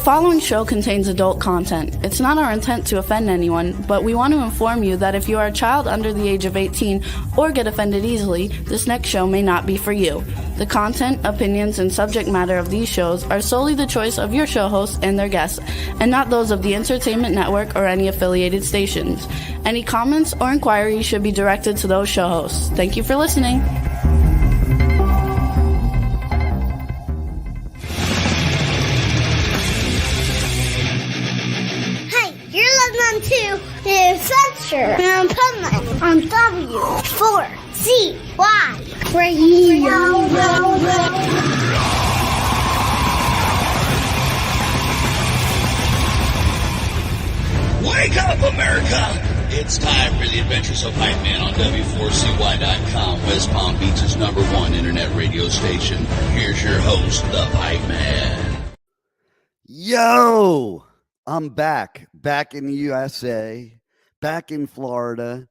following show contains adult content. It's not our intent to offend anyone, but we want to inform you that if you are a child under the age of 18 or get offended easily, this next show may not be for you. The content, opinions, and subject matter of these shows are solely the choice of your show hosts and their guests, and not those of the Entertainment Network or any affiliated stations. Any comments or inquiries should be directed to those show hosts. Thank you for listening. To the Adventure of Pipeman on W4CY Radio. Wake up, America! It's time for the Adventures of Pipeman on W4CY.com, West Palm Beach's #1 internet radio station. Here's your host, the Pipeman. Yo! I'm back in the USA, back in Florida,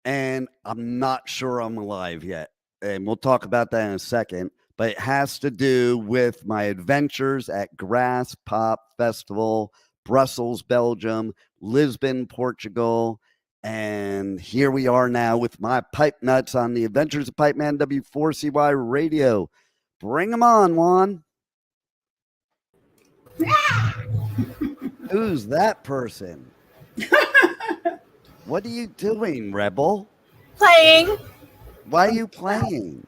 and I'm not sure I'm alive yet. And we'll talk about that in a second, but it has to do with my adventures at Graspop Festival, Brussels, Belgium, Lisbon, Portugal, and here we are now with my pipe nuts on the Adventures of Pipeman W4CY Radio. Bring them on, Juan. Who's that person? What are you doing, Rebel? Playing. Why are you playing?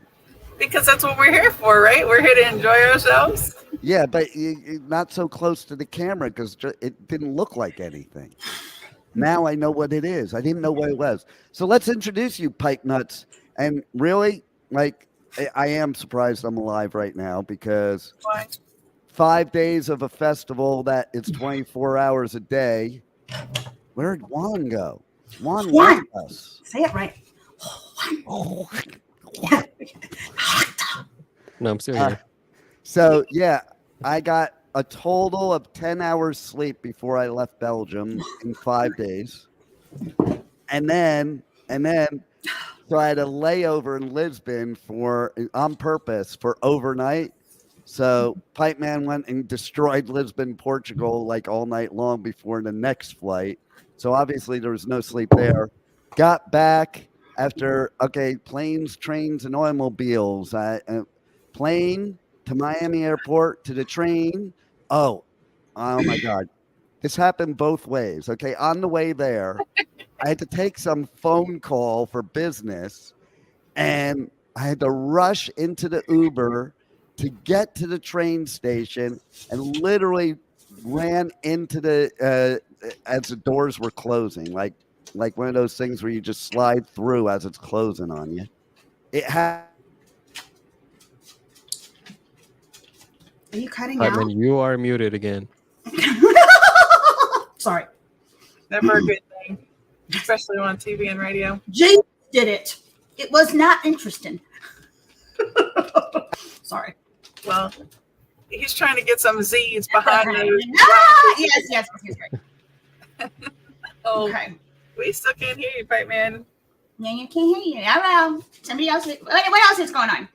Because that's what we're here for, right? We're here to enjoy ourselves. Yeah, but you're not so close to the camera because it didn't look like anything. Now I know what it is. I didn't know what it was. So let's introduce you, Pipe Nuts. And really, like, I am surprised I'm alive right now because... Why? 5 days of a festival that it's 24 hours a day. Where'd Juan go? Juan left us. Say it right. No, I'm still here. So, yeah, I got a total of 10 hours sleep before I left Belgium in 5 days. And then, so I had a layover in Lisbon on purpose for overnight. So Pipeman went and destroyed Lisbon, Portugal, like all night long before the next flight. So obviously there was no sleep there. Got back after, planes, trains, and automobiles. Plane to Miami Airport to the train. Oh my God. This happened both ways. Okay, on the way there, I had to take some phone call for business, and I had to rush into the Uber to get to the train station, and literally ran into the as the doors were closing, like one of those things where you just slide through as it's closing on you. Are you cutting out? Pipeman, you are muted again. Sorry. Never a good thing, especially on TV and radio. James did it. It was not interesting. Sorry. Well, he's trying to get some Z's behind those. Yes. Right. Oh, okay. We still can't hear you, Pipeman. Yeah, you can't hear you. Hello. Somebody else. What else is going on?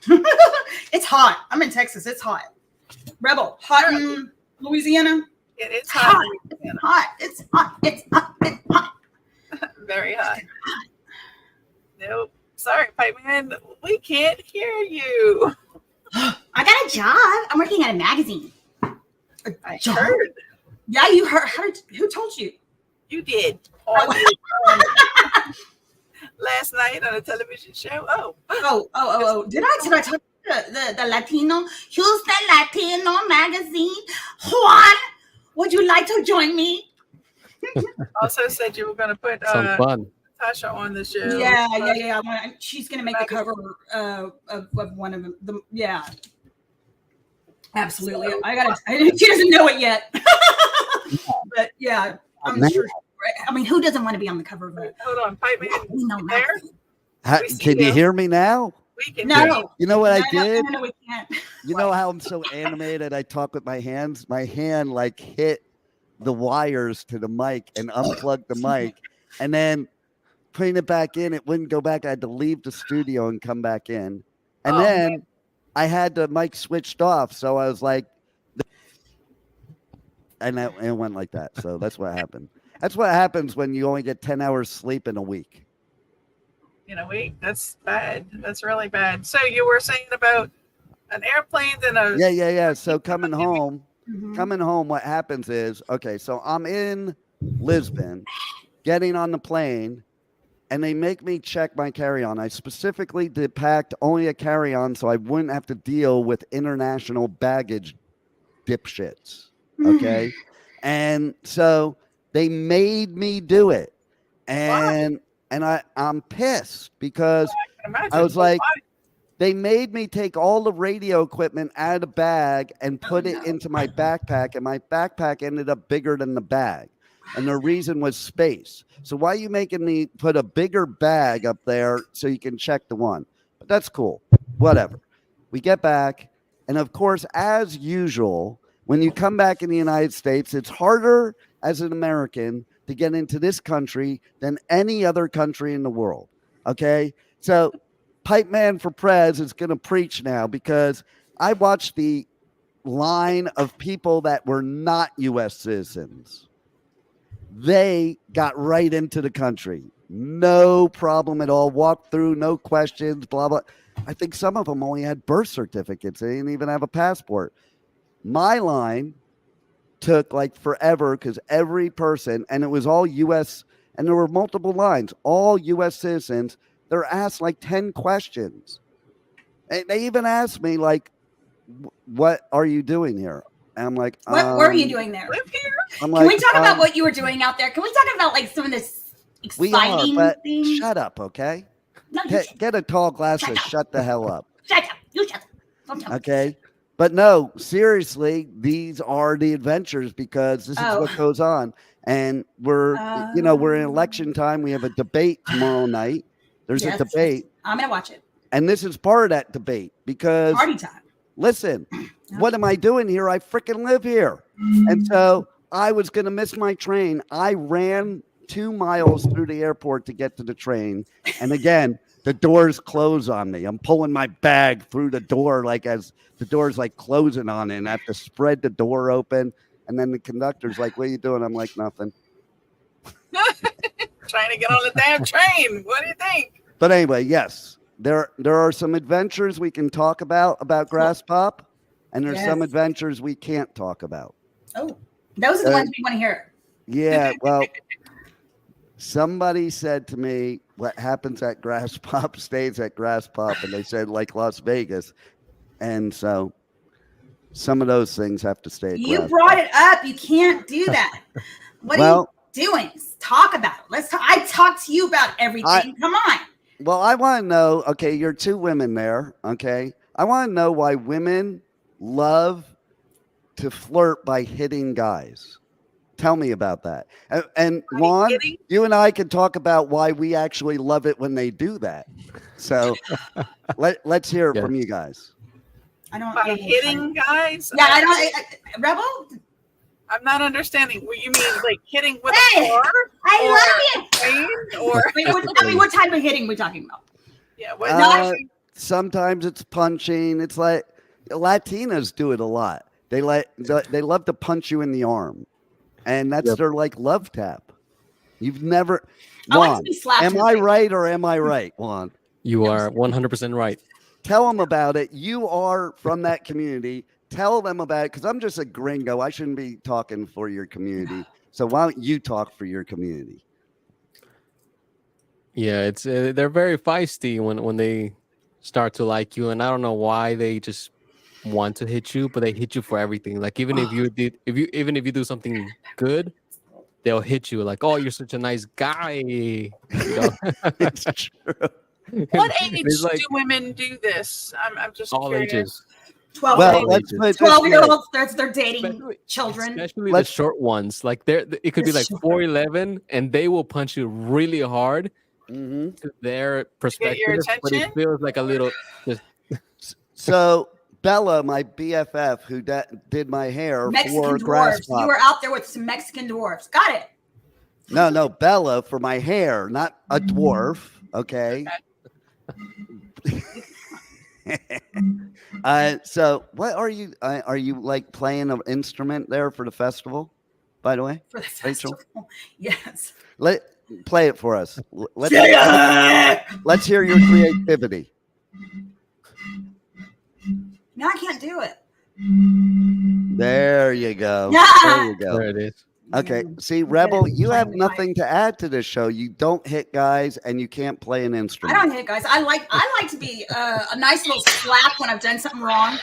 It's hot. I'm in Texas. It's hot. Rebel. Hot in Louisiana. It's hot. It's hot. It's hot. It's hot. It's hot. Very hot. Nope. Sorry, Pipeman. We can't hear you. I got a job. I'm working at a magazine. I heard. Yeah, you heard. Who told you? You did. Last night on a television show. Oh. Did I talk to the Latino? Houston Latino magazine. Juan, would you like to join me? Also said you were going to put some fun. Tasha on the show. Yeah. She's gonna make the cover of one of them. Yeah, absolutely. So, she doesn't know it yet, but yeah, I'm sure. I mean, who doesn't want to be on the cover of it? Hold on, Pipeman. There? Can you hear me now? We can. No. You know what I did? No, we can't. You know how I'm so animated? I talk with my hands. My hand hit the wires to the mic and unplugged the mic, and then putting it back in, it wouldn't go back. I had to leave the studio and come back in. And then I had the mic switched off. So I was like, And it went like that. So that's what happened. That's what happens when you only get 10 hours sleep in a week. In a week? That's bad. That's really bad. So you were saying about an airplane and a... Yeah. So coming home, what happens is, okay, so I'm in Lisbon, getting on the plane, and they make me check my carry-on. I specifically packed only a carry-on so I wouldn't have to deal with international baggage dipshits. Okay. And so they made me do it. And I'm pissed because I was like, they made me take all the radio equipment out of the bag and put it into my backpack. And my backpack ended up bigger than the bag. And the reason was space. So why are you making me put a bigger bag up there so you can check the one? But that's cool. Whatever. We get back. And of course, as usual, when you come back in the United States, it's harder as an American to get into this country than any other country in the world. Okay? So Pipeman for Prez is going to preach now because I watched the line of people that were not U.S. citizens. They got right into the country. No problem at all. Walked through, no questions, blah, blah. I think some of them only had birth certificates. They didn't even have a passport. My line took like forever because every person, and it was all U.S., and there were multiple lines, all U.S. citizens, they're asked like 10 questions. And they even asked me, like, what are you doing here? And I'm like, what were you doing there? I'm Can we talk about what you were doing out there? Can we talk about like some of this exciting things? Shut up, okay? No, Get a tall glass and shut the hell up. Shut up. You shut up. Okay? But no, seriously, these are the adventures because this is what goes on. And we're in election time. We have a debate tomorrow night. There's a debate. I'm going to watch it. And this is part of that debate because party time. Listen, what am I doing here? I freaking live here. And so I was going to miss my train. I ran 2 miles through the airport to get to the train. And again, the doors close on me. I'm pulling my bag through the door like as the door's like closing on it. And I have to spread the door open. And then the conductor's like, what are you doing? I'm like, nothing. Trying to get on the damn train. What do you think? But anyway, yes, there are some adventures we can talk about Graspop. And there's some adventures we can't talk about. Oh, those are the ones we want to hear. Yeah, well, somebody said to me, what happens at Graspop stays at Graspop, and they said like Las Vegas. And so some of those things have to stay at You Graspop. brought it up. You can't do that. What are you doing? Talk about it. Let's talk. I talk to you about everything. Come on. Well, I want to know, okay, you're 2 women there, okay? I want to know why women love to flirt by hitting guys. Tell me about that. And Juan, you and I can talk about why we actually love it when they do that. So let's hear it from you guys. I don't by hitting guys. Yeah, I don't. Rebel. I'm not understanding. What you mean, like hitting with Hey, a car? I love it. Or wait, what type of hitting are we talking about? Yeah, what sometimes it's punching. It's like Latinas do it a lot. They love to punch you in the arm, and that's their like love tap. You've never, Juan, am I right or am I right, Juan? You are 100% right. Tell them about it. You are from that community. Tell them about it because I'm just a gringo. I shouldn't be talking for your community. So why don't you talk for your community? Yeah, it's they're very feisty when they start to like you, and I don't know why they just want to hit you, but they hit you for everything. Like even if you do something good, they'll hit you. Like, oh, you're such a nice guy. You know? It's true. What age do women do this? I'm just all curious. ages. 12. Well, 12-year-olds. They're dating children. Especially the short ones. Like it could be like 4'11", and they will punch you really hard to their perspective, but it feels like a little. So Bella, my BFF, who did my hair Mexican for dwarfs. Graspop. You were out there with some Mexican dwarfs. Got it. No, Bella for my hair, not a dwarf. Okay. So what are you? Are you like playing an instrument there for the festival? By the way, For the Rachel, festival. Yes. play it for us. Let's hear your creativity. No, I can't do it. There you go. Yeah. There you go. There it is. Okay. See, Rebel, you have nothing to add to this show. You don't hit guys, and you can't play an I instrument. don't hit guys. I like to be a nice little slap when I've done something wrong.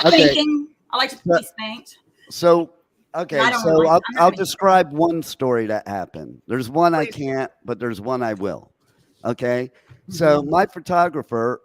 Okay. Spanking. I like to be spanked. So, okay. I don't So really- I'm not I'll gonna- describe one story that happened. There's one I can't, but there's one I will. Okay. So my photographer,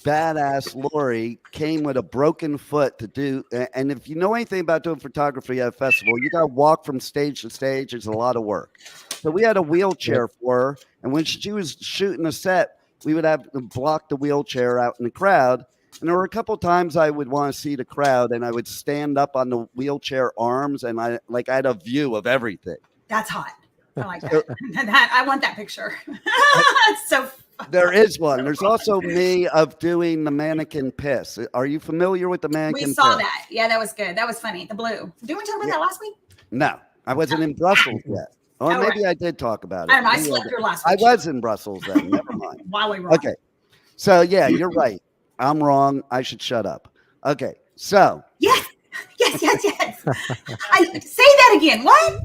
badass Lori, came with a broken foot to do. And if you know anything about doing photography at a festival, you got to walk from stage to stage. It's a lot of work. So we had a wheelchair for her. And when she was shooting a set, we would have to block the wheelchair out in the crowd. And there were a couple times I would want to see the crowd, and I would stand up on the wheelchair arms, and I had a view of everything. That's hot. I like that. I want that picture. It's so fun. There is one. There's also me of doing the mannequin piss. Are you familiar with the mannequin We saw piss? that. Yeah, that was good. That was funny. The blue. Didn't we talk about that last week? No, I wasn't in Brussels yet. Or Oh, maybe I did talk about it. I don't know. I Maybe slept did. through last I week. was in Brussels then. Never mind. While we were on. Okay. So, yeah, you're right. I'm wrong. I should shut up. Okay. So, Yes. I say that again. What?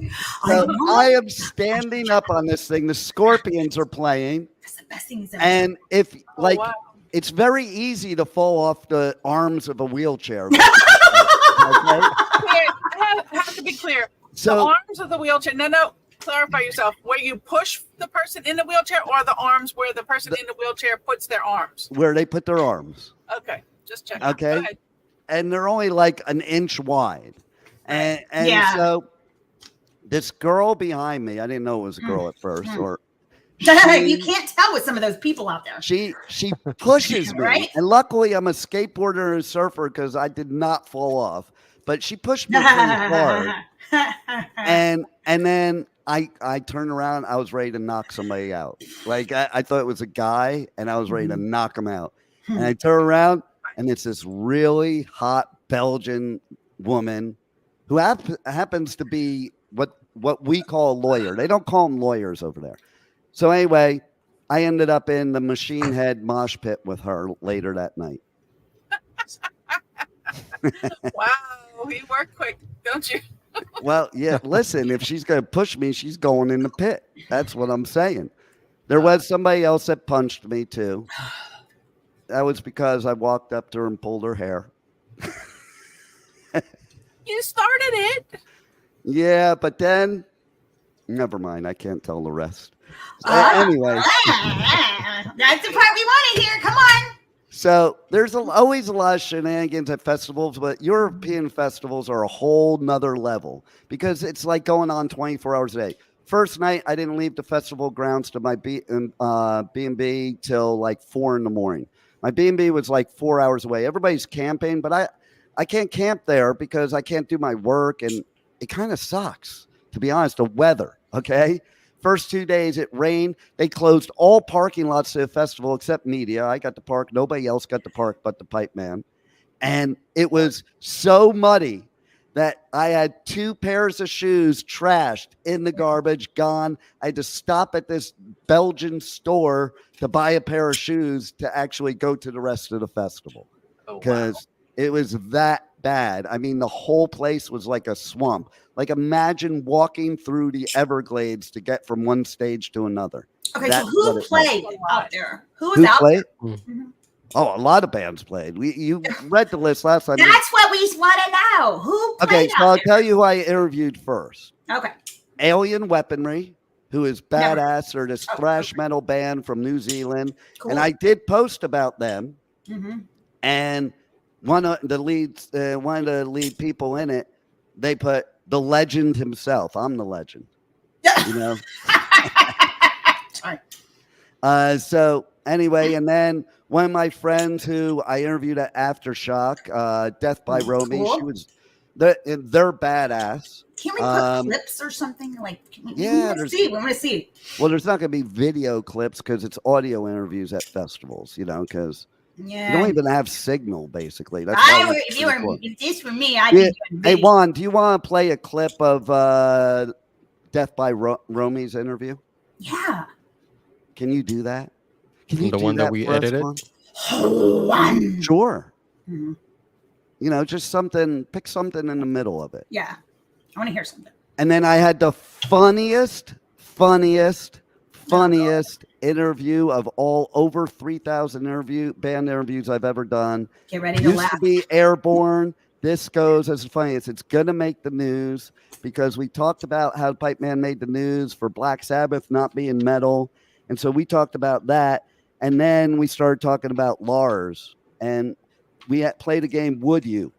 so know. I am standing up on this thing. The Scorpions are playing. That's the best thing he's ever And if, like, wow. it's very easy to fall off the arms of a wheelchair. Okay? I have to be clear. So, The arms of the wheelchair. No. Clarify yourself. Where you push the person in the wheelchair, or the arms where the person in the wheelchair puts their arms? where they put their arms. Okay, just check. Okay. Go ahead. And they're only like an inch wide. And Yeah. so this girl behind me, I didn't know it was a girl at first, or you can't tell with some of those people out there. she pushes me. Right? And luckily I'm a skateboarder and a surfer because I did not fall off. But she pushed me pretty hard. And then I turned around, I was ready to knock somebody out. Like I thought it was a guy and I was ready to knock him out. And I turn around and it's this really hot Belgian woman who happens to be what we call a lawyer. They don't call them lawyers over there. So anyway, I ended up in the Machine Head mosh pit with her later that night. Wow, you work quick, don't you? Well, yeah, listen, if she's going to push me, she's going in the pit. That's what I'm saying. There was somebody else that punched me too. That was because I walked up to her and pulled her hair. You started it. Yeah, but then, never mind. I can't tell the rest. So anyway, That's the part we want to hear. Come on. so there's always a lot of shenanigans at festivals, but European festivals are a whole nother level because it's like going on 24 hours a day. First night, I didn't leave the festival grounds to my B&B till like 4 a.m. My B&B was like 4 hours away. Everybody's camping, but I can't camp there because I can't do my work, and it kind of sucks, to be honest, the weather, okay? First 2 days, it rained. They closed all parking lots to the festival except media. I got to park. Nobody else got to park but the Pipeman. And it was so muddy that I had 2 pairs of shoes trashed in the garbage, gone. I had to stop at this Belgian store to buy a pair of shoes to actually go to the rest of the festival because it was that bad. I mean, the whole place was like a swamp. Like, imagine walking through the Everglades to get from one stage to another. Okay, That's so who what it played was. out there? Who was Who out played? there? Oh, a lot of bands played. You read the list last time. That's what we want to know. Who Okay, played so out I'll there? tell you who I interviewed first. Okay. Alien Weaponry, who is Never. badass. They're this thrash metal band from New Zealand. Cool. And I did post about them. Mhm. And one of the lead people in it, they put the legend himself. I'm the legend. You know? Sorry. So anyway, and then one of my friends who I interviewed at Aftershock, Death by Romy, Cool. she was they're badass. Can we put clips or something? Like, we yeah, want to see. Well, there's not going to be video clips because it's audio interviews at festivals, because you don't even have signal, basically. That's if this were me, I'd be doing Hey, Juan, do you want to play a clip of Death by Romy's interview? Yeah. Can you do that? Can you the do one that we edited? Sure. Mm-hmm. Just pick something in the middle of it. Yeah. I want to hear something. And then I had the funniest interview of all over 3,000 band interviews I've ever done. Get ready to laugh. Used to be airborne. This goes as funny as it's going to make the news because we talked about how Pipeman made the news for Black Sabbath not being metal. And so we talked about that. And then we started talking about Lars. And we played a game, Would You?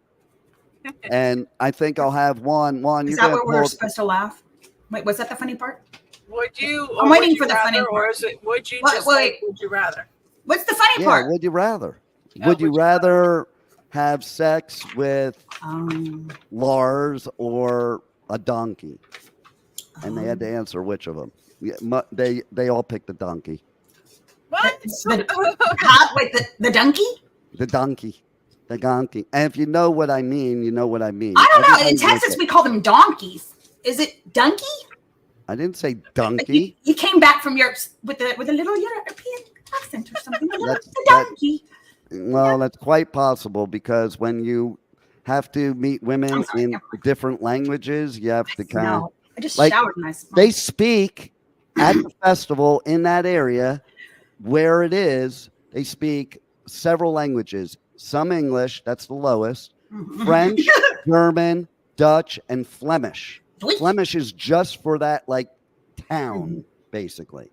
And I think I'll have one. Is that where we're supposed to laugh? Wait, was that the funny part? Would you? I'm waiting for the funny part. Or is it, would you just say, would you rather? What's the funny part? Would you rather? Would you rather have sex with Lars or a donkey? And they had to answer which of them. Yeah, they all picked the donkey. What? Wait, the donkey? The donkey. The donkey. And if you know what I mean, you know what I mean. I don't know. In Texas, we call them donkeys. Is it donkey? I didn't say donkey. You came back from Europe with a little European accent or something. The donkey. Well, that's quite possible because when you have to meet women in different languages, you have to kind of. I just showered myself. They speak at the festival in that area where it is. They speak several languages. Some English, that's the lowest. French, German, Dutch, and Flemish. Flemish is just for that town, basically.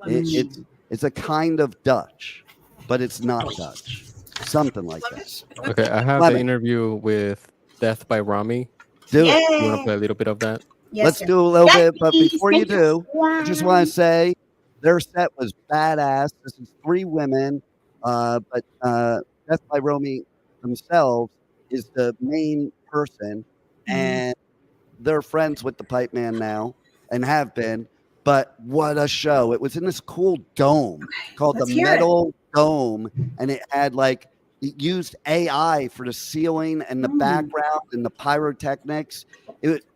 It's a kind of Dutch, but it's not Dutch. Something like that. Okay, I have the interview with Death by Romy. Do it. You want to play a little bit of that? Yes, let's do a little bit, but before you do, I just want to say their set was badass. This is 3 women, but Death by Romy themselves is the main person, and they're friends with the Pipeman now and have been. But what a show! It was in this cool dome called the Metal Dome, and it had it used AI for the ceiling and the background and the pyrotechnics.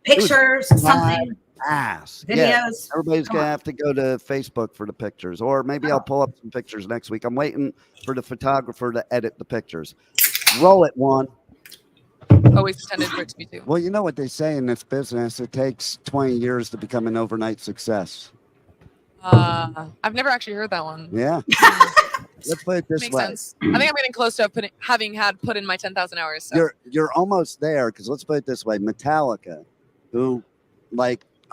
Pictures, something. Ass. Videos. Yeah, everybody's going to have to go to Facebook for the pictures, or maybe I'll pull up some pictures next week. I'm waiting for the photographer to edit the pictures. Roll it, Juan. Always intended for it to be 2. Well, you know what they say in this business. It takes 20 years to become an overnight success. I've never actually heard that one. Yeah. Let's put it this Makes way. sense. I think I'm getting close to having put in my 10,000 hours. So. You're almost there because let's put it this way. Metallica, who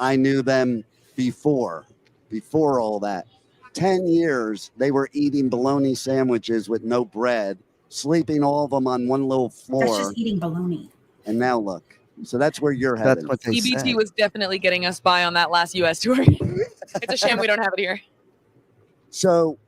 I knew them before all that. 10 years they were eating bologna sandwiches with no bread, sleeping all of them on one little floor. That's just eating bologna. And now look. So that's where you're headed. That's what they EBT was definitely getting us by on that last U.S. tour. It's a shame we don't have it here. So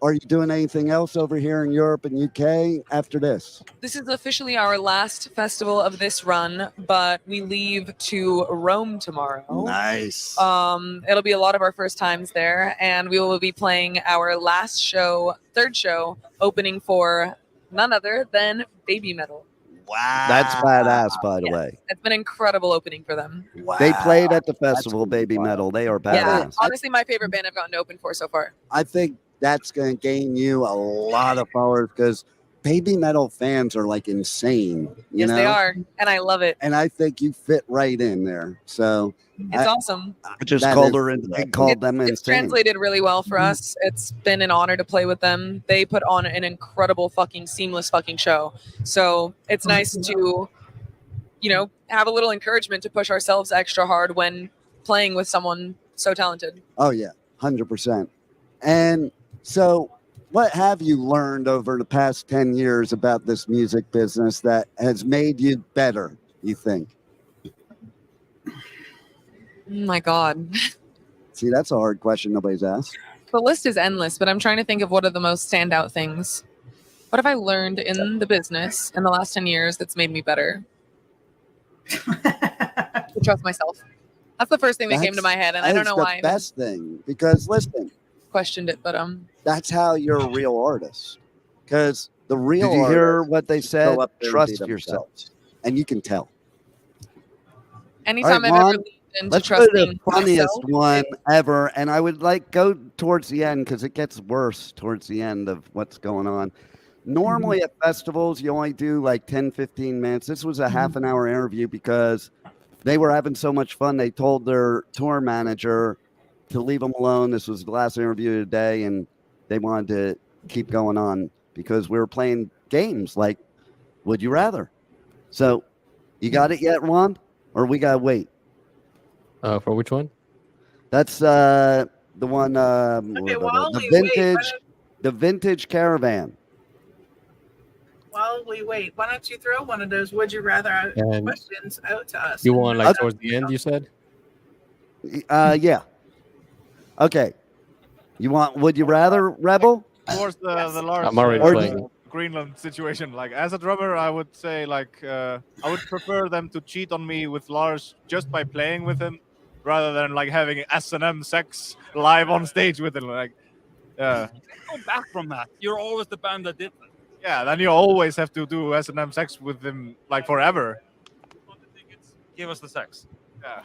are you doing anything else over here in Europe and UK after this? This is officially our last festival of this run, but we leave to Rome tomorrow. Nice. It'll be a lot of our first times there, and we will be playing our last show, 3rd show, opening for none other than Baby Metal. Wow. That's badass, by the way. It's been an incredible opening for them. Wow. They played at the festival, Baby Metal. They are badass. Yeah, honestly, my favorite band I've gotten to open for so far. I think that's going to gain you a lot of followers because Baby Metal fans are insane. You know? They are, and I love it. And I think you fit right in there. So it's awesome. I just called her and called them insane. It's translated really well for us. It's been an honor to play with them. They put on an incredible seamless show. So it's nice to, have a little encouragement to push ourselves extra hard when playing with someone so talented. Oh yeah, 100%. And so what have you learned over the past 10 years about this music business that has made you better, you think? My God. See, that's a hard question nobody's asked. The list is endless, but I'm trying to think of what are the most standout things. What have I learned in the business in the last 10 years that's made me better? To trust myself. That's the first thing that came to my head, and I don't know why. That's the best thing, because listen, questioned it, but that's how you're a real artist. Because the real Did you hear artists what they said? go up there and Trust be yourself. themselves. And you can tell. anytime All right, I've ever Juan, leaned into let's go to trusting the funniest myself, one ever. And I would like go towards the end because it gets worse towards the end of what's going on. Normally at festivals, you only do like 10, 15 minutes. This was a half an hour interview because they were having so much fun. They told their tour manager to leave them alone. This was the last interview of the day, and they wanted to keep going on because we were playing games like Would You Rather. So, you got it yet, Juan? Or we got to wait? For which one? That's the one, Okay, while the we vintage, wait, the Vintage Caravan. while we wait, why don't you throw one of those would you rather And questions out to us? You want like towards the end, you said? Yeah. Okay. You want Would You Rather, Rebel? Towards the Lars I'm already playing. Greenland situation. Like as a drummer, I would say like I would prefer them to cheat on me with Lars just by playing with him, rather than like having S&M sex live on stage with him. Like, Go back from that. You're always the band that did that. yeah, then you always have to do S&M sex with him like forever. Give us the sex. Yeah.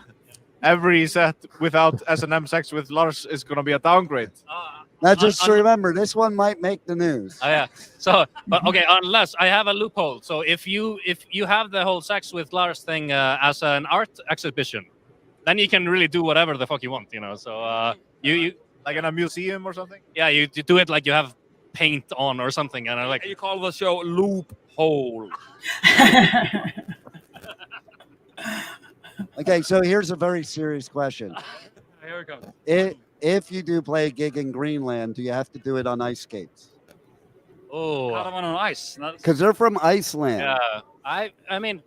Every set without S&M sex with Lars is gonna be a downgrade. Now, just remember, this one might make the news. Oh, yeah. So, but okay, unless I have a loophole. So if you have the whole sex with Lars thing as an art exhibition, then you can really do whatever the fuck you want, you know. So you like in a museum or something. Yeah, you do it like you have paint on or something, and like you call the show loophole. Okay, so here's a very serious question. Here it comes. If you do play a gig in Greenland, do you have to do it on ice skates? Oh, Caravan on ice. Because they're from Iceland. Yeah, I mean,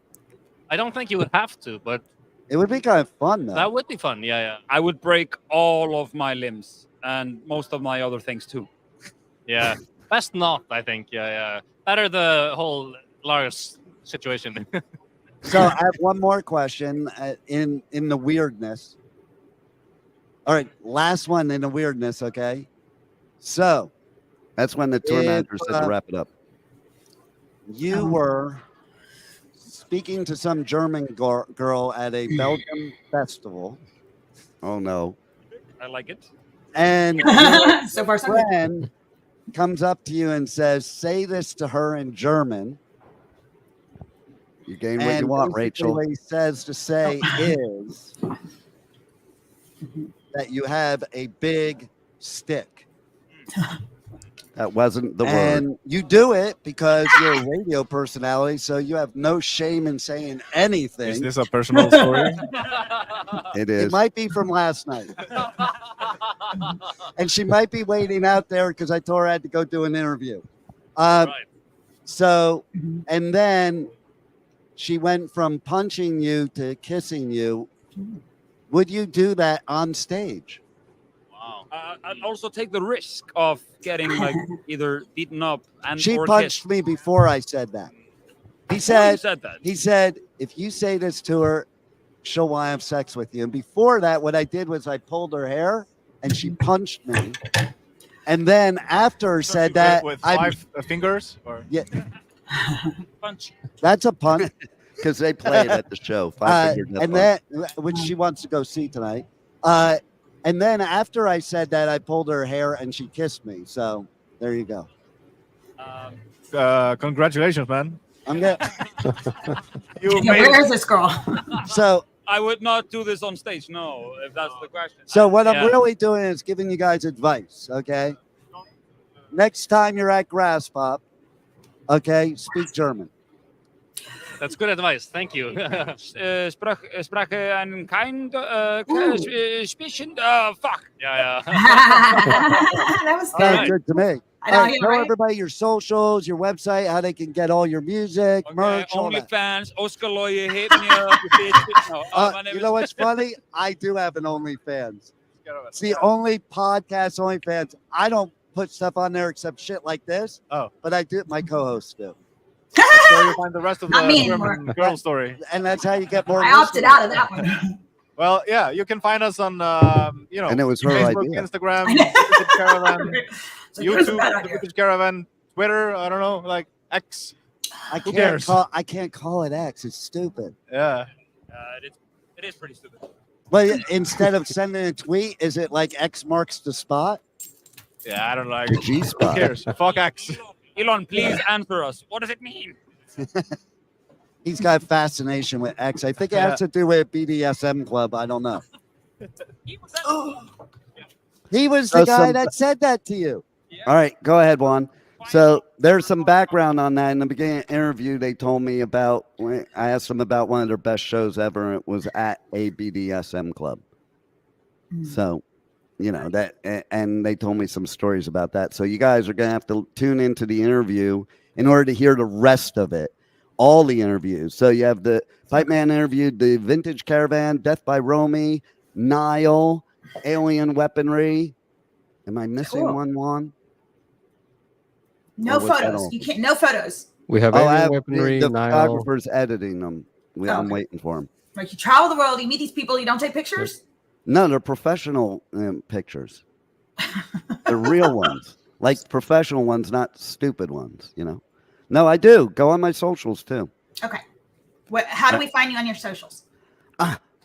I don't think you would have to, but it would be kind of fun, though. That would be fun. Yeah. I would break all of my limbs and most of my other things too. Yeah, best not. I think. Yeah. Better the whole Lars situation. So I have one more question in the weirdness. All right, last one in the weirdness, okay? So that's when the tour manager said to wrap it up. You were speaking to some German girl at a Belgium festival. Oh, no. I like it. And So far, your so good. friend comes up to you and says, say this to her in German. You gain what you want, Rachel. What he says to say is that you have a big stick. That wasn't the word. And you do it because you're a radio personality, so you have no shame in saying anything. Is this a personal story? It is. It might be from last night. And she might be waiting out there because I told her I had to go do an interview. Right. So, and then she went from punching you to kissing you. Would you do that on stage? Wow. I'd also take the risk of getting like either beaten up and She or punched kissed. me before I said that. He Before you said, that. he said, if you say this to her, she'll want to have sex with you. And before that, what I did was I pulled her hair and she punched me. And then after said that, with 5 fingers, or yeah, Punch. that's a punt because they played at the show. And that, which she wants to go see tonight. And then after I said that, I pulled her hair and she kissed me. So there you go. congratulations, man. I'm gonna. Where is this girl? So I would not do this on stage. No, if that's the question. So what I'm Yeah. really doing is giving you guys advice, okay? Next time you're at Graspop, okay, speak German. That's good advice. Thank you. Sprache einen kein Spielchen. Fuck. Yeah. That was Sounds good. good to me. I know, All right, yeah, tell right? everybody your socials, your website, how they can get all your music, merch, all that. OnlyFans, Oscar Loye, hit me up. No, my name You is- know what's funny? I do have an OnlyFans. It's the only podcast OnlyFans. I don't put stuff on there except shit like this. Oh. But I do. My co-hosts do. That's where you find the rest of Not the me German girl story. And that's how you get more. I opted listeners. out of that one. Well, yeah, you can find us on, And it was her Facebook, idea. Instagram, Vintage Caravan, So here's a bad YouTube, idea. Vintage Caravan, Twitter. I don't know, like X. I Who can't cares? I can't call it X. It's stupid. Yeah. It is pretty stupid. But instead of sending a tweet, is it like X marks the spot? Yeah, I don't like The it. G Who spot. cares? Fuck X. Elon, please answer us. What does it mean? He's got a fascination with X. I think it has to do with BDSM club. I don't know. He was the guy that said that to you. All right, go ahead, Juan. So there's some background on that. In the beginning of the interview, they told me about, I asked them about one of their best shows ever, and it was at a BDSM club. So, you know, that, and they told me some stories about that. So you guys are going to have to tune into the interview in order to hear the rest of it, all the interviews. So you have the Pipeman interviewed the Vintage Caravan, Death by Romy, Nile, Alien Weaponry. Am I missing one, Juan? No Or was that photos. all? You can't. No photos. We have I have weaponry, the Nile. photographer's editing them. I'm Okay. waiting for them. Like you travel the world, you meet these people, you don't take pictures. No, they're professional pictures. They're real ones, like professional ones, not stupid ones. You know. No, I do. Go on my socials too. Okay. How do we find you on your socials?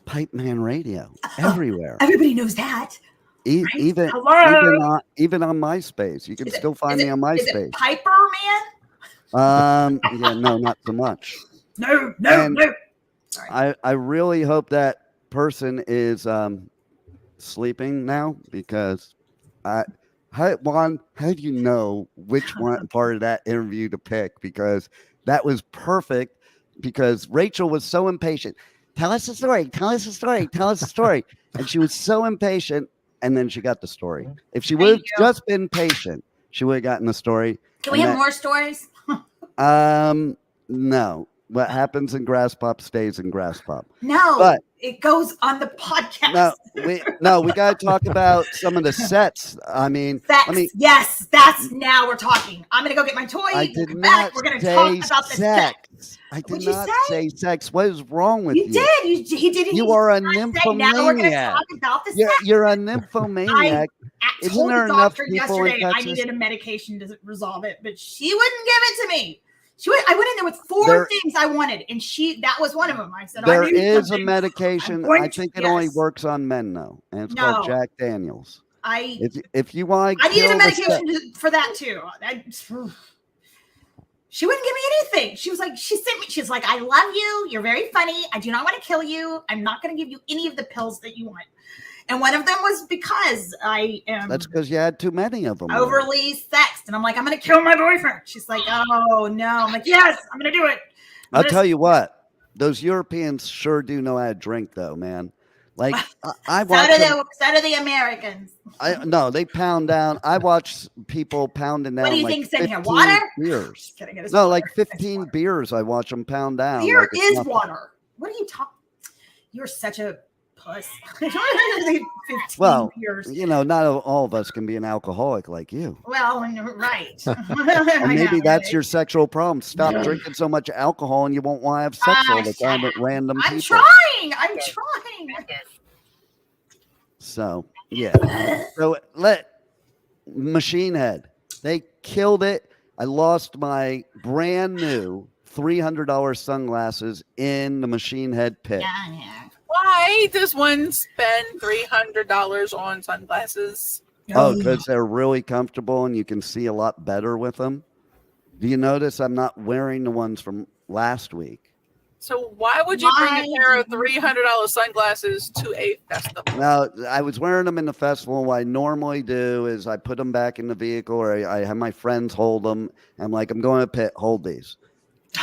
Pipeman Radio everywhere. Everybody knows that. Even Hello? even on MySpace, you can still find me on Is MySpace. it Piper Man? Yeah, no, not so much. No. Sorry. I really hope that person is sleeping now, because Juan, how do you know which one part of that interview to pick? Because that was perfect, because Rachel was so impatient. Tell us a story. Tell us a story. Tell us a story. And she was so impatient, and then she got the story. If she would have just been patient, she would have gotten the story. Can we have more stories? No. What happens in Graspop stays in Graspop. No, But it goes on the podcast. we got to talk about some of the sets. I mean, Sex. Yes, that's now we're talking. I'm gonna go get my toy. I We'll did come not back. We're gonna say talk about the sex. I did What'd you not say? say sex. What is wrong with you? You did. He did. You are a Now we're gonna nymphomaniac. talk about the sex. You're a nymphomaniac. I Isn't told there the enough doctor people in yesterday I Texas? needed a medication to resolve it, but she wouldn't give it to me. I went in there with four There- things I wanted, and that was one of them. I said, There I need is a something. medication. I'm going I to- think it only yes. works on men, though, and it's called No. Jack Daniels. I If you want, needed a kill the medication sex- for that too. She wouldn't give me anything. She's like, I love you. You're very funny. I do not want to kill you. I'm not going to give you any of the pills that you want. And one of them was because I am That's because you had too many of them. overly sexed. And I'm like, I'm going to kill my boyfriend. She's like, oh no. I'm like, yes, I'm going to do it. I'll tell you what, those Europeans sure do know how to drink, though, man. Like I watch them, So do the Americans. no, they pound down. I watch people pounding down. What do you like think's in here? 15 Water? Beers. Just kidding. It is No, water. like It's 15 water. beers. I watch them pound down. Beer like it's is nothing. water. What are you talking? You're such a puss. 15 Well, beers. you know, not all of us can be an alcoholic like you. Well, right. Or maybe that's your sexual problem. Stop drinking so much alcohol, and you won't want to have sex all the time with random I'm people. I'm trying. So yeah. So Machine Head. They killed it. I lost my brand new $300 sunglasses in the Machine Head pit. Why does one spend $300 on sunglasses? Oh, because they're really comfortable and you can see a lot better with them. Do you notice I'm not wearing the ones from last week? So why would you bring a pair of $300 sunglasses to a festival? Now, I was wearing them in the festival. What I normally do is I put them back in the vehicle, or I have my friends hold them. I'm like, I'm going to pit, hold these.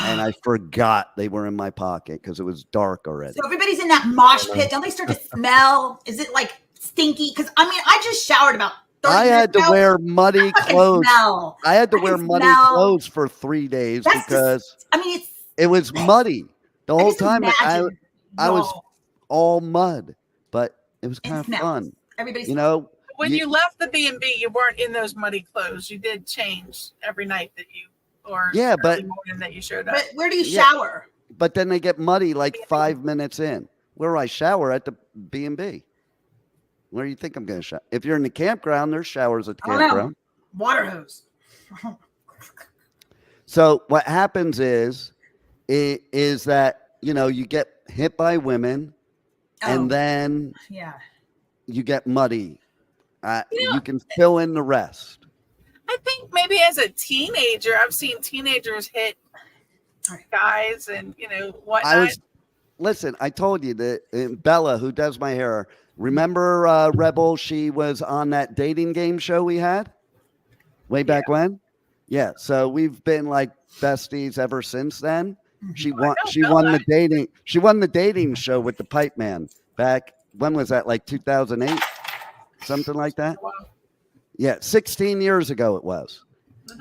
And I forgot they were in my pocket because it was dark already. So everybody's in that mosh pit. Don't they start to smell? Is it like stinky? Because I mean, I just showered about 30 I had to minutes ago. wear muddy clothes. Smell. I had to I wear can muddy smell. clothes for 3 days That's because I mean, it's it was muddy the whole just time. imagine. I was No. all mud, but it was kind of smells. fun. Everybody's You know, When you left the B&B, you weren't in those muddy clothes. You did change every night that you or Yeah, but- early morning that you showed up. But where do you Yeah. shower? But then they get muddy like 5 minutes in. Where do I shower? At the B&B. Where do you think I'm going to shower? If you're in the campground, there's showers at the I don't know. campground. Water hose. So what happens is that, you get hit by women and then Yeah. you get muddy. You can fill in the rest. I think maybe as a teenager, I've seen teenagers hit guys and whatnot. Listen, I told you that Bella, who does my hair, remember Rebel? She was on that dating game show we had way back when. Yeah, so we've been like besties ever since then. She won the dating show with the Pipeman back. When was that? Like 2008, something like that. Wow. Yeah, 16 years ago it was.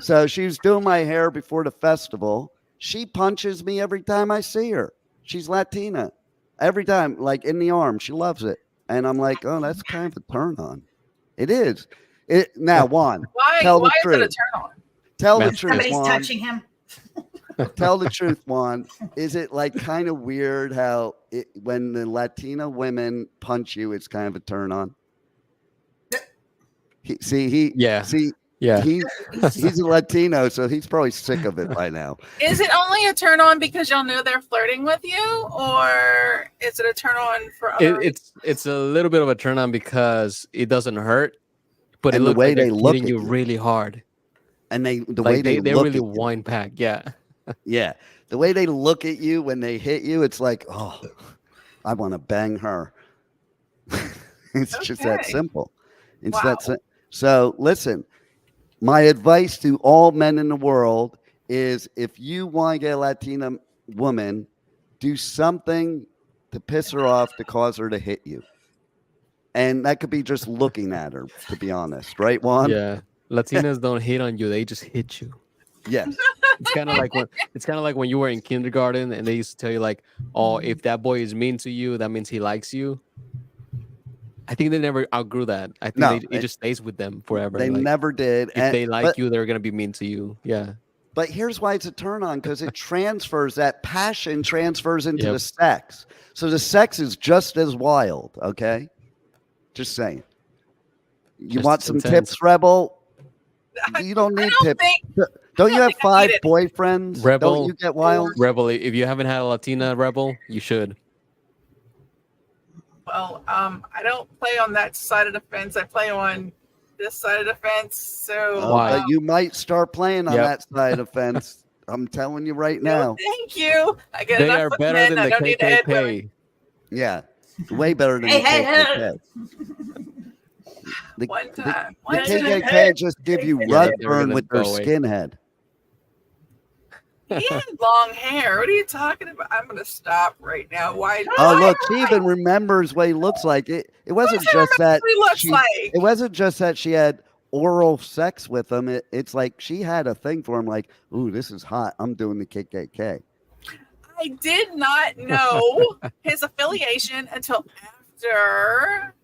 So she was doing my hair before the festival. She punches me every time I see her. She's Latina. Every time, like in the arm. She loves it. And I'm like, oh, that's kind of a turn on. It is. Now, Juan, tell the truth. Is it a turn on? Tell the truth, Somebody's Juan. touching him. Tell the truth, Juan. Is it like kind of weird how when the Latina women punch you, it's kind of a turn on? He's a Latino, so he's probably sick of it by now. Is it only a turn on because y'all know they're flirting with you, or is it a turn on for other It's a little bit of a turn on because it doesn't hurt, but And it the looks way like they they're look hitting at you you. really hard. And they Like they look really at you. wine pack. Yeah. Yeah. The way they look at you when they hit you, it's like, oh, I want to bang her. It's just that Okay. simple. It's Wow. that simple. So listen, my advice to all men in the world is if you want to get a Latina woman, do something to piss her off to cause her to hit you. And that could be just looking at her, to be honest. Right, Juan? Yeah. Latinas don't hit on you, they just hit you. Yes. It's kind of like when you were in kindergarten and they used to tell you like, oh, if that boy is mean to you, that means he likes you. I think they never outgrew that. I think it just stays with them forever. They Like, never did. If they like you, they're gonna be mean to you. Yeah. But here's why it's a turn on, because it transfers, that passion transfers into Yep. the sex. So the sex is just as wild, okay? Just saying. You Just want some intense. tips, Rebel? You don't need tips. Don't you have think I 5 need it. boyfriends? Rebel. Don't you get wild? Rebel, if you haven't had a Latina Rebel, you should. Well, I don't play on that side of the fence. I play on this side of the fence. So Why? But you might start playing on Yep. that side of the fence. I'm telling you right no, now. thank you. I get They enough are with better men. than I the don't need to add women. KKK. Yeah. Way better than Hey, the hey, KKK. The, One the- time. the One time. KKK just give you Yeah, rug they were burn gonna with their go away. skinhead. He had long hair. What are you talking about? I'm going to stop right now. Why? Oh, look, she even remembers what he looks like. It wasn't just that What he looks she, like. it wasn't just that she had oral sex with him. It's like she had a thing for him, like, ooh, this is hot. I'm doing the KKK. I did not know his affiliation until after.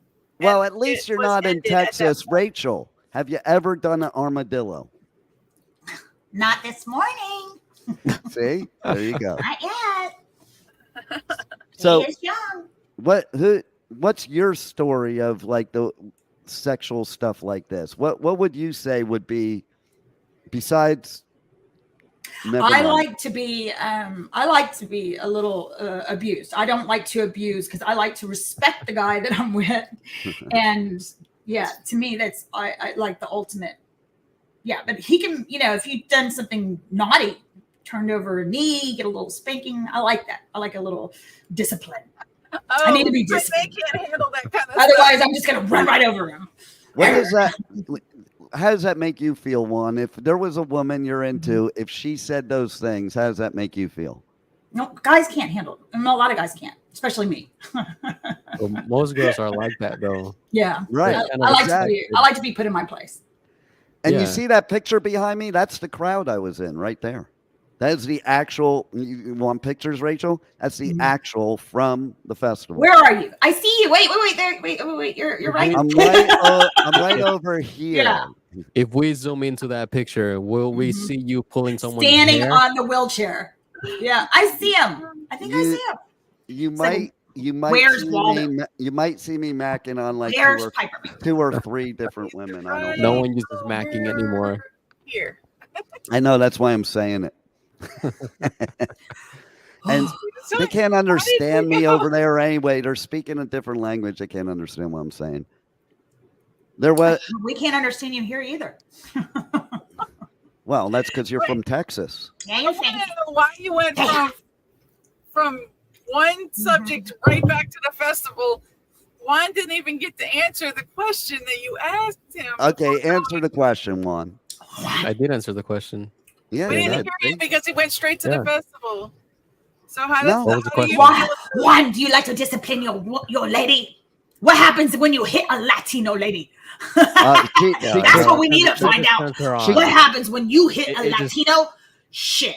Well, and at least it you're was not in ended at that Texas, point. Rachel. Have you ever done an armadillo? Not this morning. See, there you go. Not yet. So, He is young. what's your story of like the sexual stuff like this? What would you say would be besides? Never I mind. like to be a little abused. I don't like to abuse because I like to respect the guy that I'm with. And yeah, to me, that's I like the ultimate. Yeah, but he can, if you've done something naughty, turned over a knee, get a little spanking. I like that. I like a little discipline. I need to be They disciplined. can't handle that kind of Otherwise, stuff. I'm just gonna run right over him. What does that? How does that make you feel, Juan? If there was a woman you're into, if she said those things, how does that make you feel? No, guys can't handle it. A lot of guys can't, especially me. Well, most girls are like that though. Yeah, Right. I Kind of like exactly. I like to be put in my place. And Yeah. you see that picture behind me? That's the crowd I was in right there. That is the actual. You want pictures, Rachel? That's the actual from the festival. Where are you? I see you. Wait. Wait. You're right. I'm right over here. Yeah. If we zoom into that picture, will we see you pulling someone's Standing hair? on the wheelchair. Yeah, I see him. I think I see him. You might Where's see Waldo? me. You might see me macking on like Where's Pipeman? 2 or 3 different women. I don't No know. one uses macking anymore. Here. I know, that's why I'm saying it. And they can't understand me over there anyway. They're speaking a different language. They can't understand what I'm saying. There was. We can't understand you here either. Well, that's because you're from Texas. Yeah, I want to know why you went from one subject right back to the festival. Juan didn't even get to answer the question that you asked him. Okay, answer the question, Juan. I did answer the question. Yeah, We didn't hear him because he went straight to the festival. So how does What was the question? Juan, do you like to discipline your lady? What happens when you hit a Latino lady? That's what we need to find out. What happens when you hit a Latino? Shit.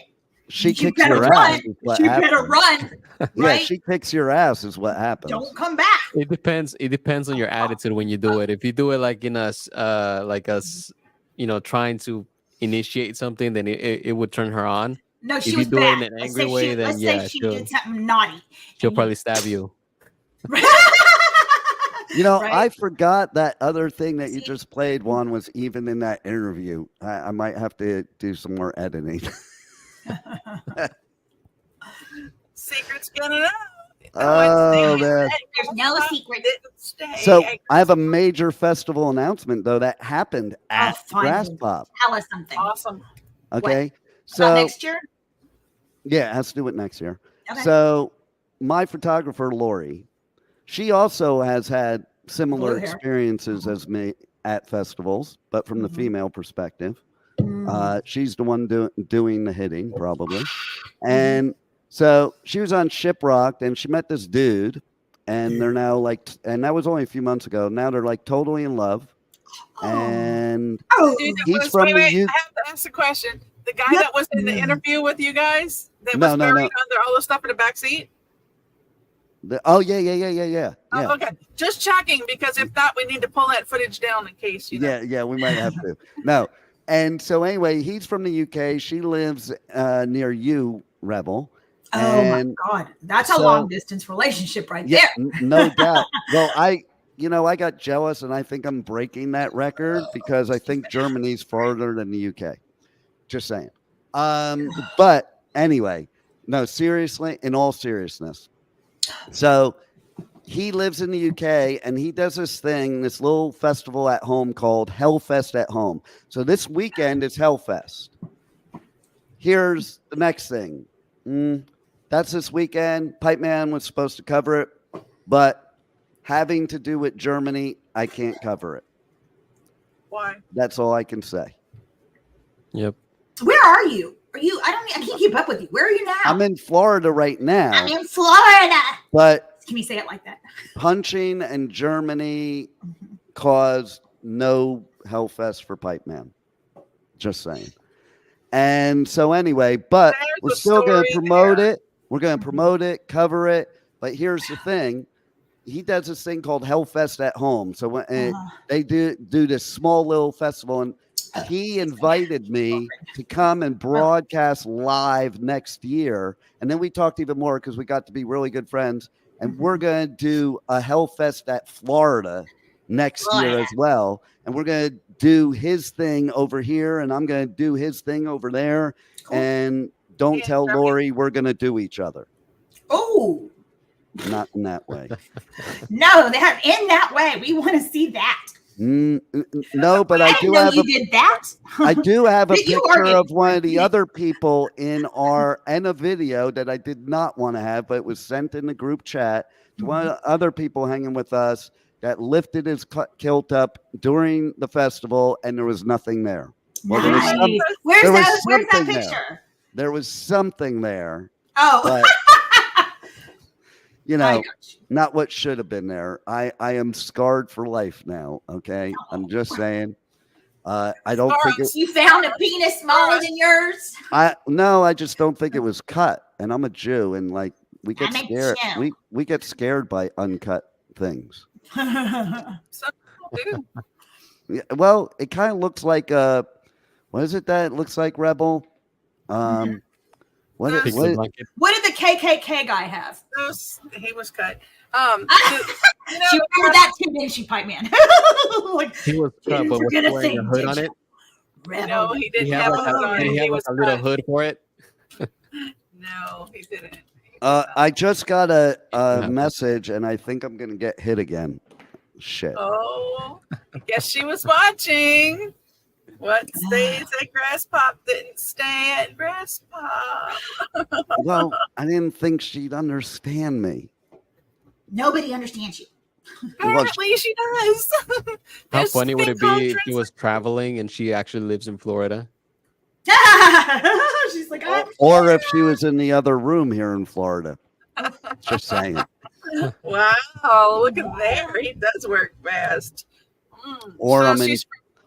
She kicks your ass. You better run. Yeah, Right? she kicks your ass is what happens. Don't come back. It depends. It depends on your attitude when you do it. If you do it like in trying to initiate something, then it would turn her on. No, if she you was do bad. it in an angry way, then let's say she did something naughty. she'll probably stab you. You know, I forgot that other thing that you just played, Juan, was even in that interview. I might have to do some more editing. Secret's gonna out. Oh, man. There's no secret. So I have a major festival announcement, though, that happened at Graspop. Tell us something. Awesome. Okay. About So next year? yeah, it has to do it next year. Okay. So my photographer, Lori, she also has had similar experiences as me at festivals, but from the female perspective. She's the one doing the hitting, probably. And so she was on Shiprocked, and she met this dude, and they're now like, and that was only a few months ago. Now they're like totally in love. And he's from the I have to ask a question. The guy that was in the interview with you guys that was buried under all the stuff in the back seat? Yeah. Oh, okay. Just checking, because if not, we need to pull that footage down in case you know. Yeah, we might have to. No. And so anyway, he's from the UK. She lives near you, Rebel. Oh my God. That's a long distance relationship right there. No doubt. Well, I got jealous, and I think I'm breaking that record because I think Germany's farther than the UK. Just saying. But anyway, no, seriously, in all seriousness. So he lives in the UK, and he does this little festival at home called Hellfest at Home. So this weekend is Hellfest. Here's the next thing. That's this weekend. Pipeman was supposed to cover it, but having to do with Germany, I can't cover it. Why? That's all I can say. Yep. Where are you? I can't keep up with you. Where are you now? I'm in Florida right now. I'm in Florida. But can you say it like that? Punching and Germany caused no Hellfest for Pipeman. Just saying. And so anyway, but we're still going to promote it. We're going to promote it, cover it. But here's the thing. He does this thing called Hellfest at Home. So when they do this small little festival, and he invited me to come and broadcast live next year. And then we talked even more because we got to be really good friends. And we're going to do a Hellfest at Florida next year as well. And we're going to do his thing over here, and I'm going to do his thing over there. Cool. And don't tell Lori we're going to do each other. Oh. Not in that way. No, in that way. We want to see that. No, but I do have. You did that. I do have a picture of one of the other people in a video that I did not want to have, but it was sent in the group chat to one of the other people hanging with us that lifted his kilt up during the festival, and there was nothing there. Well, nice. Where's that picture? There was something there. Oh. But, not what should have been there. I am scarred for life now. Okay. I'm just saying. I don't think it, You found a penis smaller than yours? I just don't think it was cut. And I'm a Jew, and like we get I'm a scared. Jew. We get scared by uncut things. Some people do. Yeah, well, it kind of looks like what is it that it looks like, Rebel? What What did the KKK guy have? He was cut. She wore that too, didn't she, Pipeman? Like, He was cut, but was wearing a hood on it. No, he didn't He have had like a hood on it. he He had like was a little cut. hood for it. No, he didn't. I just got a message, and I think I'm gonna get hit again. Shit. Oh, I guess she was watching. What stays at Graspop didn't stay at Graspop. Well, I didn't think she'd understand me. nobody understands you. Apparently she does. How funny would it be if he was traveling and she actually lives in Florida? She's like, Or if she was in the other room here in Florida. Just saying. Wow, look at there. He does work fast. Or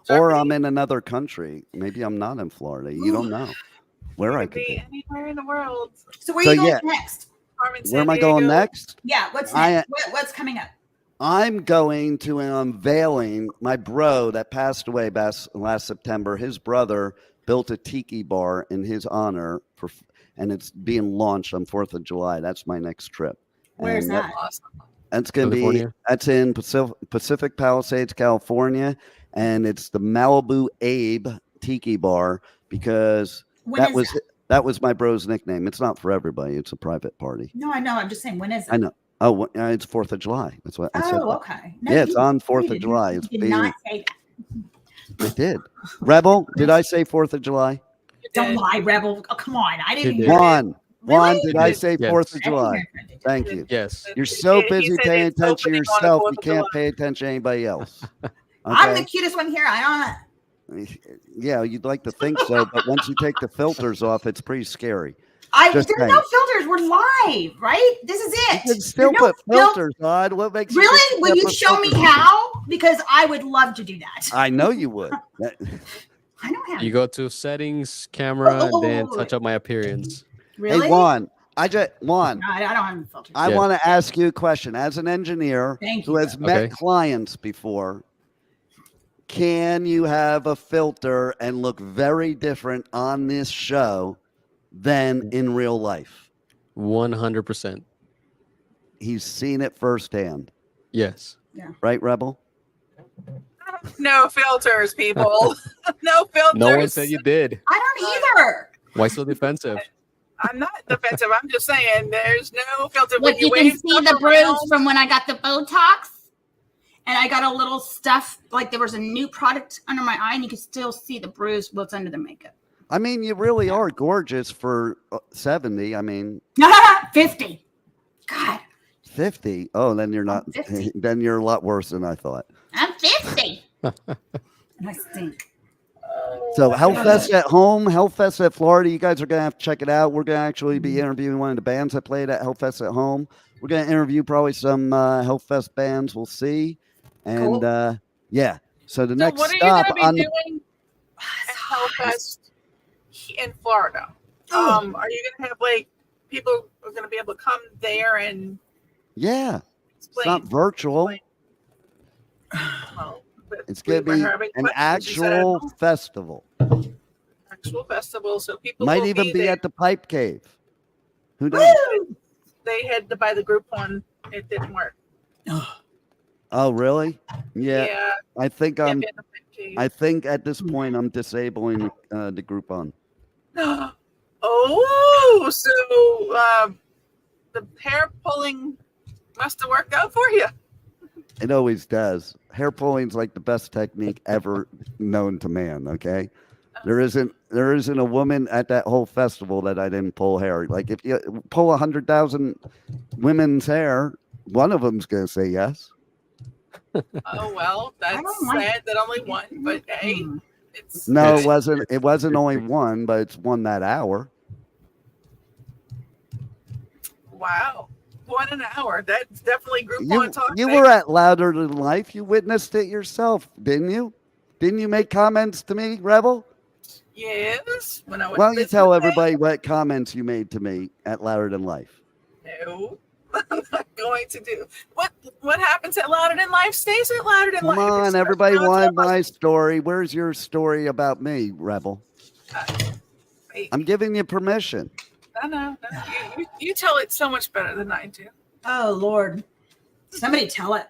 So I'm in another country. Maybe I'm not in Florida. You don't know where I could be. Anywhere in the world. So where are you going next? Where am I going next? Yeah, what's next? What's coming up? I'm going to an unveiling. My bro that passed away last September, his brother built a tiki bar in his honor, and it's being launched on 4th of July. That's my next trip. Where's that? That's going to be, that's in Pacific Palisades, California, and it's the Malibu Abe Tiki Bar because that was my bro's nickname. It's not for everybody. It's a private party. No, I know. I'm just saying, when is it? I know. Oh, it's 4th of July. That's what I said. Oh, okay. No, yeah, it's on 4th of July. You It's did being, not say that. I did. Rebel, did I say 4th of July? Don't lie, Rebel. Oh, come on. I didn't hear Juan, Really? did I say Yes. 4th of July? Thank you. Yes. You're so He busy said paying it's attention to opening on the yourself, 4th you of can't July. pay attention to anybody else. I'm the Okay? cutest one here. I don't. Yeah, you'd like to think so, but once you take the filters off, it's pretty scary. There's Just no saying. filters. We're live, right? This is it. You can still There's no put filters on. What makes you Really? think Will you you put show me filters on? how? Because I would love to do that. I know you would. I don't have. You go to settings, camera, and then Oh. touch up my appearance. Really? Hey, Juan, No, I don't have any filters. I Yeah. want to ask you a question. As an engineer Thank who you. has met Okay. clients before, can you have a filter and look very different on this show than in real life? 100%. He's seen it firsthand. Yes. Right, Rebel? No filters, people. No filters. No one said you did. I don't either. Why so defensive? I'm not defensive. I'm just saying there's no filter. Look, you can see the bruise from when I got the Botox. And I got a little stuff, like there was a new product under my eye, and you can still see the bruise what's under the makeup. I mean, you really are gorgeous for 70. I mean, 50. God, 50. Oh, then you're not. 50. Then you're a lot worse than I thought. I'm 50. And I stink. So Hellfest at home, Hellfest at Florida. You guys are going to have to check it out. We're going to actually be interviewing one of the bands that played at Hellfest at home. We're going to interview probably some Hellfest bands. We'll see. And yeah, so the next what are you stop going to be doing at Hellfest in Florida? Are you going to have like people are going to be able to come there and yeah, it's explain? not virtual. Well, but It's going we to be were having an questions. You said actual festival. actual festival, so people Might will even be there. at the Pipe Cave. Who knows? They had to buy the group one. It didn't work. Oh, really? Yeah. Yeah. I think Can't I'm. be in the Pipe Cave. I think at this point I'm disabling the Groupon. Oh, so the hair pulling must have worked out for you. It always does. Hair pulling's like the best technique ever known to man. Okay, there isn't a woman at that whole festival that I didn't pull hair. Like if you pull 100,000 women's hair, one of them's gonna say yes. Oh well, that's sad that only one, but hey, it's No, it wasn't. It wasn't only one, but it's one that hour. wow. 1 hour. That's definitely Groupon talk. You were at Louder Than Life. You witnessed it yourself, didn't you? Didn't you make comments to me, Rebel? Yes. When I went Why to don't you visit tell them. everybody what comments you made to me at Louder Than Life? No, I'm not going to do. What happens at Louder Than Life stays at Louder Than Come Life. on, It's everybody just wanted how my story. Where's your story about me, Rebel? fake. I'm giving you permission. No. You tell it so much better than I do. Oh Lord, somebody tell it.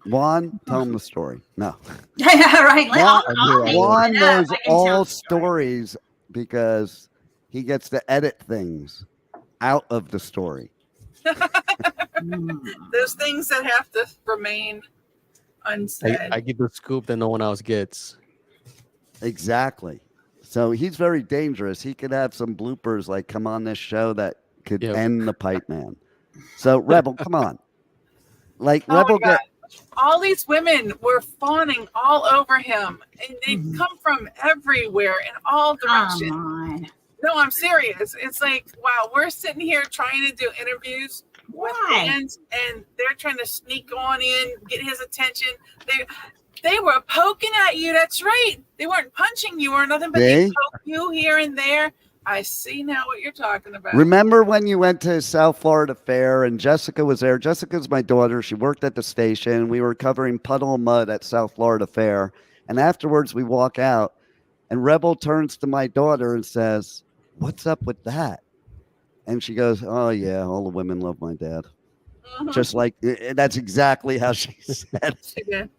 Juan, tell him the story. No. Yeah, right. Juan knows I can tell all the story. stories because he gets to edit things out of the story. There's things that have to remain unsaid. I get the scoop that no one else gets. Exactly. So he's very dangerous. He could have some bloopers like come on this show that could end the Pipeman. So Rebel, come on. Like Rebel my God. All these women were fawning all over him, and they come from everywhere in all directions. Come on. No, I'm serious. It's like, wow, we're sitting here trying to do interviews with fans, and they're trying to sneak on in, get his attention. They were poking at you. That's right. They weren't punching you or nothing, but they poked you here and there. I see now what you're talking about. Remember when you went to South Florida Fair and Jessica was there? Jessica's my daughter. She worked at the station. We were covering Puddle of Mud at South Florida Fair. And afterwards we walk out and Rebel turns to my daughter and says, "What's up with that?" And she goes, "Oh yeah, all the women love my dad." Just like, that's exactly how she said it. She did.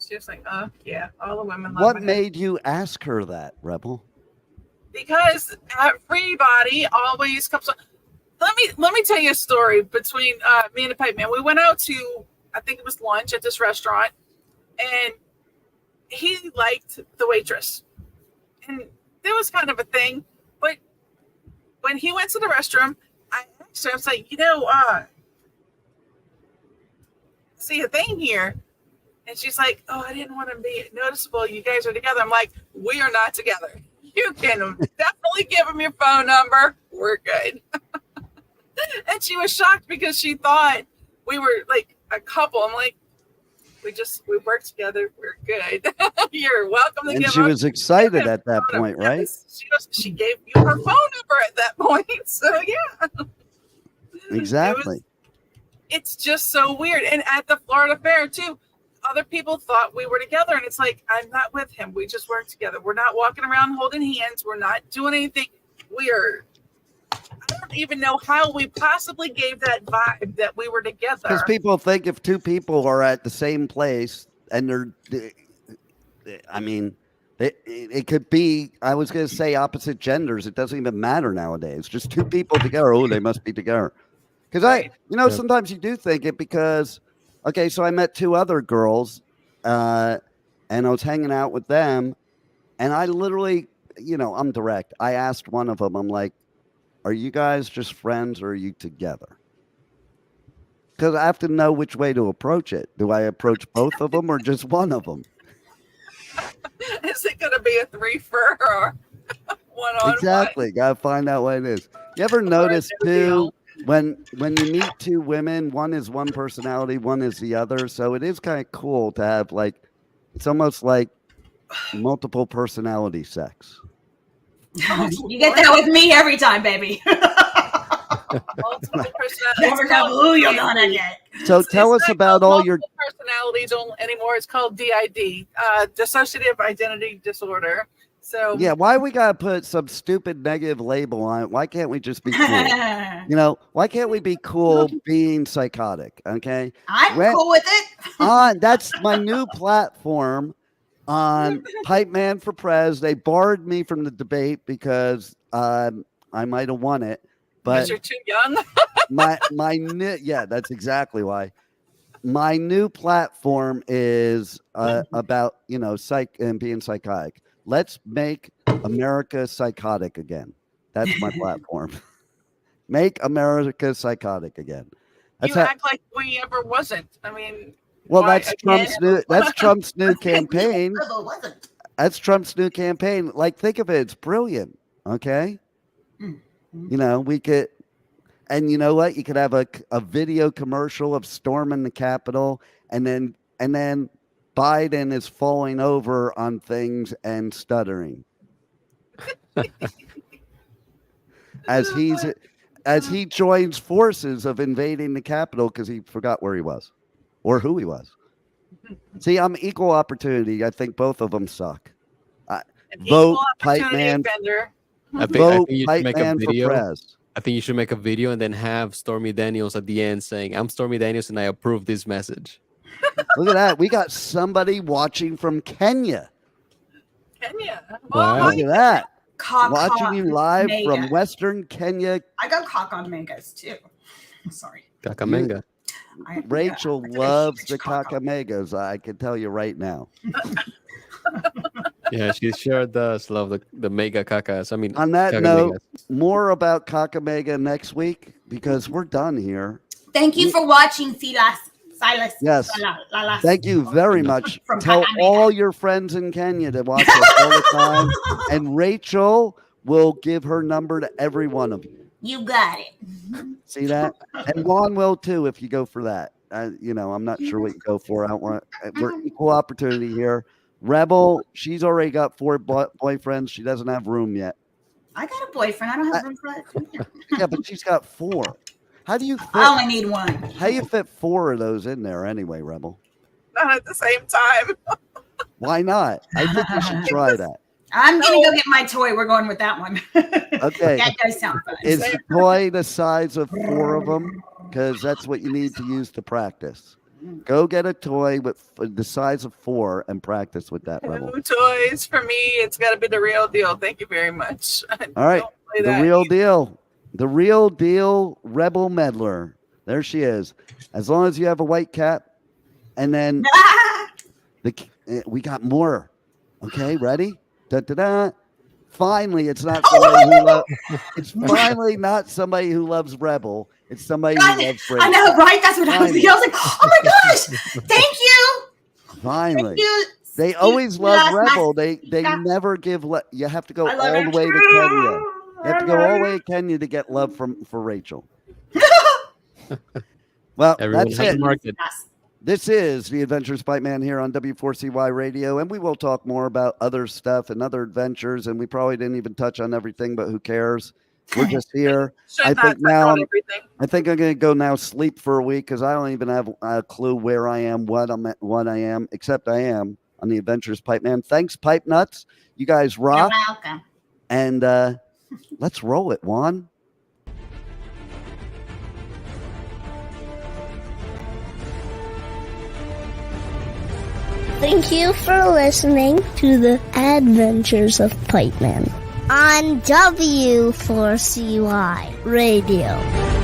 She was like, "Oh yeah, all the women love What my dad." made you ask her that, Rebel? Because everybody always comes on. Let me tell you a story between me and the Pipeman. We went out to, I think it was lunch at this restaurant, and he liked the waitress. And there was kind of a thing, but when he went to the restroom, I asked her, I was like, see a thing here. And she's like, "Oh, I didn't want to be noticeable. You guys are together." I'm like, "We are not together. You can definitely give him your phone number. We're good." And she was shocked because she thought we were like a couple. I'm like, we work together. We're good. You're welcome to And give she was excited at that point, right? She gave you her phone number at that point. So yeah. Exactly. It's just so weird. And at the Florida Fair too, other people thought we were together, and it's like, I'm not with him. We just work together. We're not walking around holding hands. We're not doing anything. I don't even know how we possibly gave that vibe that we were together. Because people think if two people are at the same place and it could be, I was going to say opposite genders. It doesn't even matter nowadays. Just two people together. Oh, they must be together. Because sometimes you do think it because, okay, so I met two other girls and I was hanging out with them and I literally, I'm direct. I asked one of them, I'm like, "Are you guys just friends or are you together?" Because I have to know which way to approach it. Do I approach both of them or just one of them? Is it going to be a three-fer or one-on-one? Exactly. Got to find out what it is. You ever notice, too, when you meet two women, one is one personality, one is the other. So it is kind of cool to have, like, it's almost like multiple personality sex. You get that with me every time, baby. Multiple personalities. Never know who you're gonna get. So tell us about all your personalities anymore. It's called DID, dissociative identity disorder. So yeah, why we gotta put some stupid negative label on it? Why can't we just be cool? Why can't we be cool being psychotic? Okay, I'm cool with it. That's my new platform on Pipeman for Prez. They barred me from the debate because I might have won it, but you're too young. yeah, that's exactly why. My new platform is about psych and being psychotic. Let's make America psychotic again. That's my platform. Make America psychotic again. Act like we ever wasn't. I mean, well, that's Trump's new campaign. That's Trump's new campaign. Like, think of it. It's brilliant. Okay. We could, and you know what? You could have a video commercial of storming the Capitol, and then Biden is falling over on things and stuttering. as he joins forces of invading the Capitol because he forgot where he was or who he was. See, I'm equal opportunity. I think both of them suck. Vote Pipeman. I think you should make a video. I think you should make a video and then have Stormy Daniels at the end saying, "I'm Stormy Daniels and I approve this message." Look at that. We got somebody watching from Kenya. Wow. Look at that. Watching you live from Western Kenya. I got Kakamegas too. Sorry. Kakamenga. Rachel loves the Kakamegas. I can tell you right now. Yeah, she sure does love the mega kakas. I mean, on that kakamegas. note, more about Kakamega next week because we're done here. Thank you for watching, Silas. Yes. Thank you very much. Tell all your friends in Kenya to watch us all the time. And Rachel will give her number to every one of you. You got it. See that? And Juan will too if you go for that. I'm not sure what you go for. We're equal opportunity here. Rebel, she's already got 4 boyfriends. She doesn't have room yet. I got a boyfriend. I don't have room for that. Yeah, but she's got 4. How do you fit? I only need 1. How do you fit 4 of those in there anyway, Rebel? Not at the same time. Why not? I think you should try that. I'm going to go get my toy. We're going with that one. Okay. That does sound fun. Is the toy the size of 4 of them? Because that's what you need to use to practice. Go get a toy with the size of 4 and practice with that, Rebel. No toys for me. It's got to be the real deal. Thank you very much. All right. The real deal. The real deal Rebel Meddler. There she is. As long as you have a white cap. And then we got more. Okay, ready? Da-da-da. Finally, it's not somebody who loves Rebel. It's somebody who loves Brady. I know, right? That's what I was thinking. I was like, oh my gosh, thank you. Finally. Thank you. They always love Rebel. They never give you have to go all the way to Kenya. You have to go all the way to Kenya to get love for Rachel. Well, everyone that's has it. a market. This is the Adventures of Pipeman here on W4CY Radio, and we will talk more about other stuff and other adventures, and we probably didn't even touch on everything, but who cares? We're just here. I think I'm going to go now sleep for a week because I don't even have a clue where I am, what I am, except I am on the Adventures of Pipeman. Thanks, Pipe Nuts. You guys rock. You're welcome. And let's roll it, Juan. Thank you for listening to the Adventures of Pipeman on W4CY Radio.